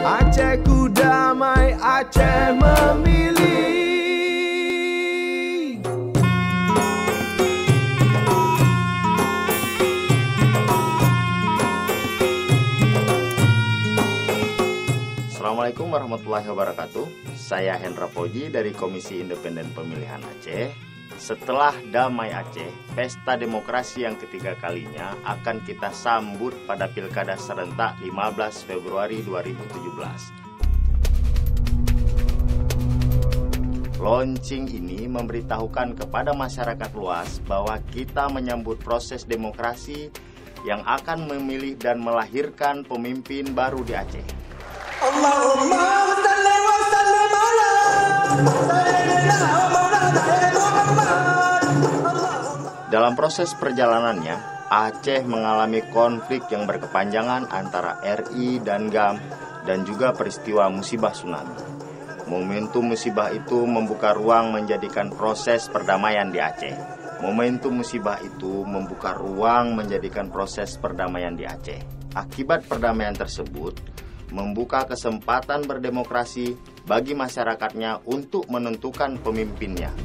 Acehku damai, Aceh memilih. Assalamualaikum warahmatullahi wabarakatuh. Saya Hendra Poji dari Komisi Independen Pemilihan Aceh. Setelah Damai Aceh, pesta demokrasi yang ketiga kalinya akan kita sambut pada Pilkada serentak 15 Februari 2017. Launching ini memberitahukan kepada masyarakat luas bahwa kita menyambut proses demokrasi yang akan memilih dan melahirkan pemimpin baru di Aceh. Allahumma salli wa sallim ala sayyidina Maulana Muhammad. Dalam proses perjalanannya, Aceh mengalami konflik yang berkepanjangan antara RI dan GAM dan juga peristiwa musibah tsunami. Momentum musibah itu membuka ruang menjadikan proses perdamaian di Aceh. Momentum musibah itu membuka ruang menjadikan proses perdamaian di Aceh. Akibat perdamaian tersebut, membuka kesempatan berdemokrasi bagi masyarakatnya untuk menentukan pemimpinnya.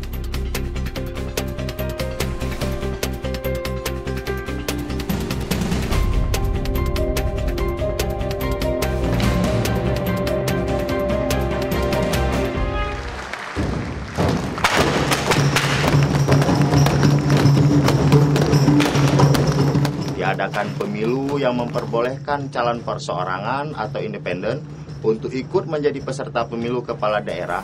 Diadakan pemilu yang memperbolehkan calon perseorangan atau independen untuk ikut menjadi peserta pemilu kepala daerah,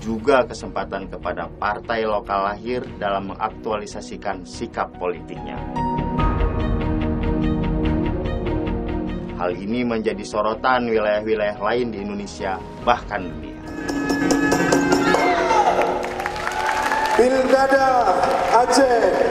juga kesempatan kepada partai lokal lahir dalam mengaktualisasikan sikap politiknya. Hal ini menjadi sorotan wilayah-wilayah lain di Indonesia, bahkan dunia. Pilkada Aceh